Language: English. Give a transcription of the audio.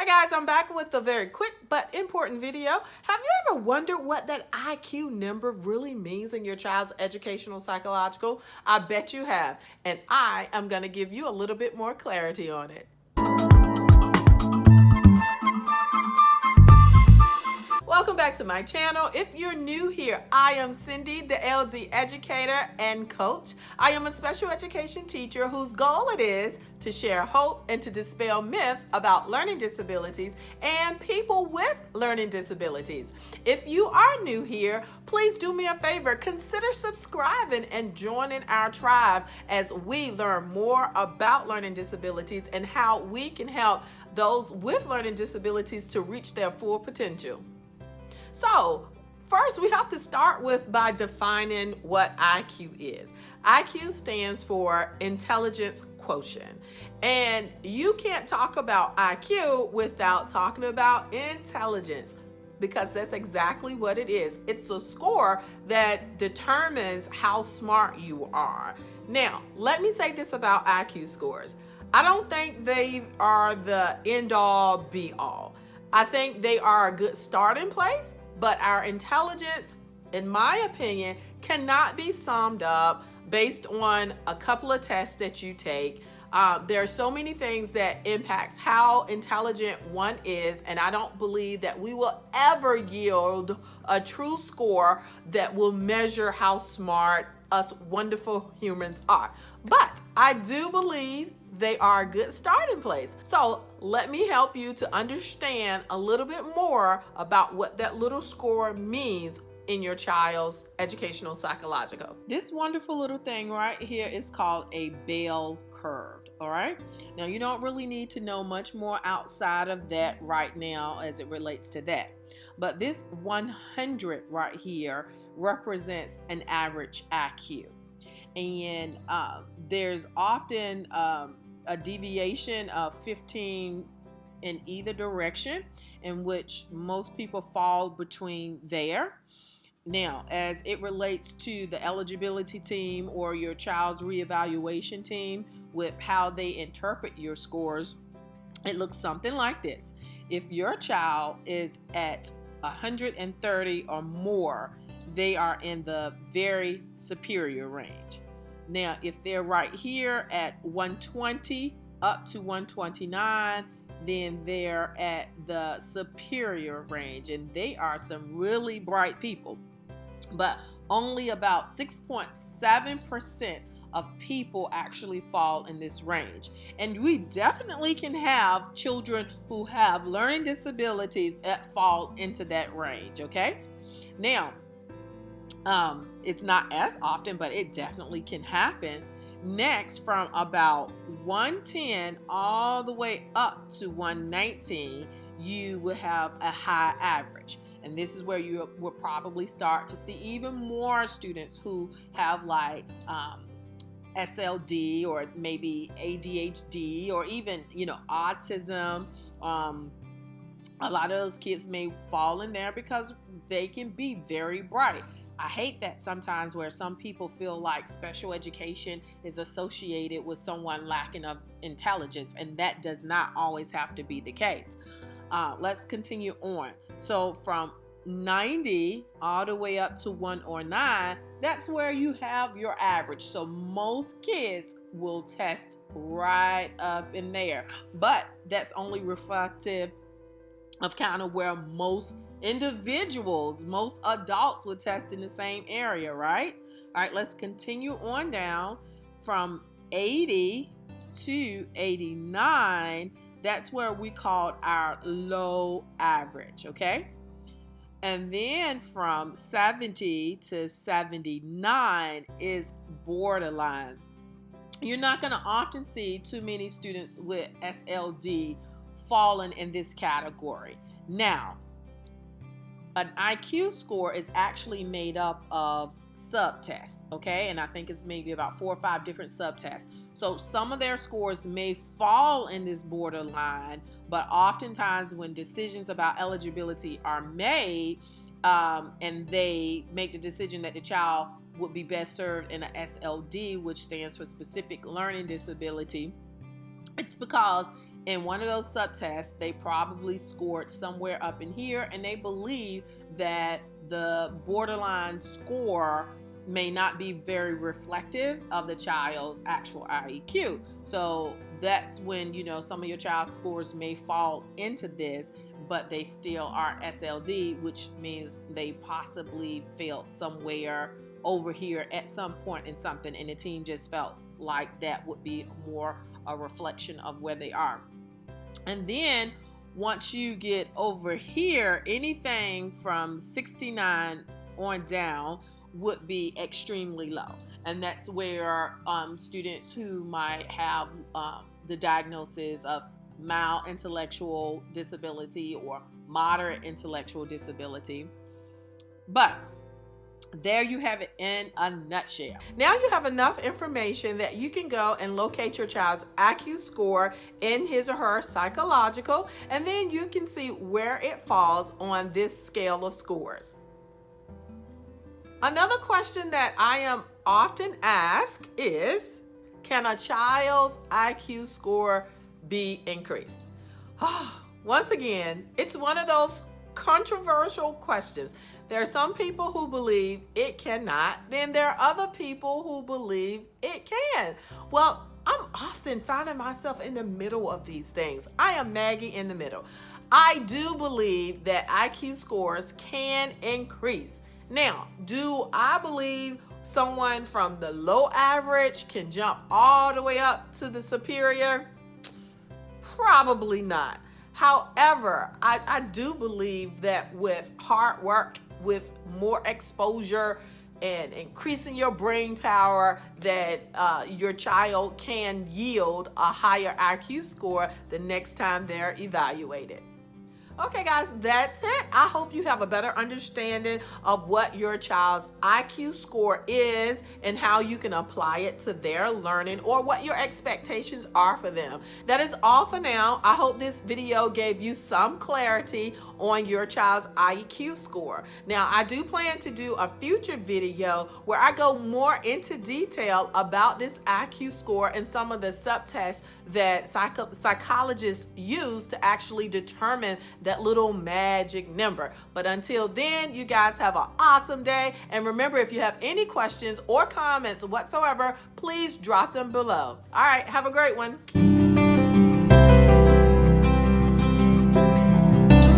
Hi guys, I'm back with a very quick but important video. Have you ever wondered what that IQ number really means in your child's educational psychological? I bet you have, and I am going to give you a little bit more clarity on it. Welcome back to my channel. If you're new here, I am Cindy, the LD Educator and Coach. I am a special education teacher whose goal it is to share hope and to dispel myths about learning disabilities and people with learning disabilities. If you are new here, please do me a favor, consider subscribing and joining our tribe as we learn more about learning disabilities and how we can help those with learning disabilities to reach their full potential. So first, we have to start by defining what IQ is. IQ stands for Intelligence Quotient. And you can't talk about IQ without talking about intelligence, because that's exactly what it is. It's a score that determines how smart you are. Now, let me say this about IQ scores. I don't think they are the end-all, be-all. I think they are a good starting place, but our intelligence, in my opinion, cannot be summed up based on a couple of tests that you take. There are so many things that impacts how intelligent one is, and I don't believe that we will ever yield a true score that will measure how smart us wonderful humans are. But I do believe they are a good starting place. So let me help you to understand a little bit more about what that little score means in your child's educational psychological. This wonderful little thing right here is called a bell curve. All right. Now, you don't really need to know much more outside of that right now as it relates to that. But this 100 right here represents an average IQ. And there's often a deviation of 15 in either direction, in which most people fall between there. Now, as it relates to the eligibility team or your child's reevaluation team with how they interpret your scores, it looks something like this. If your child is at 130 or more, they are in the very superior range. Now, if they're right here at 120 up to 129, then they're at the superior range, and they are some really bright people. But only about 6.7% of people actually fall in this range. And we definitely can have children who have learning disabilities that fall into that range, okay? Now, it's not as often, but it definitely can happen. Next, from about 110 all the way up to 119, you will have a high average. And this is where you will probably start to see even more students who have like SLD or maybe ADHD or even, autism. A lot of those kids may fall in there because they can be very bright. I hate that sometimes where some people feel like special education is associated with someone lacking of intelligence, and that does not always have to be the case. Let's continue on. So from 90 all the way up to 109, that's where you have your average. So most kids will test right up in there, but that's only reflective of kind of where most individuals, most adults would test in the same area, right? All right, let's continue on down from 80 to 89. That's where we call our low average, okay? And then from 70 to 79 is borderline. You're not going to often see too many students with SLD falling in this category. Now, an IQ score is actually made up of subtests, okay? And I think it's maybe about 4 or 5 different subtests. So some of their scores may fall in this borderline, but oftentimes when decisions about eligibility are made and they make the decision that the child would be best served in a SLD, which stands for specific learning disability, it's because in one of those subtests, they probably scored somewhere up in here, and they believe that the borderline score may not be very reflective of the child's actual IEQ. So that's when, some of your child's scores may fall into this, but they still are SLD, which means they possibly failed somewhere over here at some point in something, and the team just felt like that would be more a reflection of where they are. And then once you get over here, anything from 69 on down would be extremely low. And that's where students who might have the diagnosis of mild intellectual disability or moderate intellectual disability. But there you have it in a nutshell. Now you have enough information that you can go and locate your child's IQ score in his or her psychological, and then you can see where it falls on this scale of scores. Another question that I am often asked is, can a child's IQ score be increased? Once again, it's one of those controversial questions. There are some people who believe it cannot, then there are other people who believe it can. Well, I'm often finding myself in the middle of these things. I am Maggie in the middle. I do believe that IQ scores can increase. Now, do I believe someone from the low average can jump all the way up to the superior? Probably not. However, I do believe that with hard work, with more exposure and increasing your brain power, that your child can yield a higher IQ score the next time they're evaluated. Okay, guys, that's it. I hope you have a better understanding of what your child's IQ score is and how you can apply it to their learning, or what your expectations are for them. That is all for now. I hope this video gave you some clarity on your child's IQ score. Now, I do plan to do a future video where I go more into detail about this IQ score and some of the subtests that psychologists use to actually determine that little magic number. But until then, you guys have an awesome day. And remember, if you have any questions or comments whatsoever, please drop them below. All right, have a great one.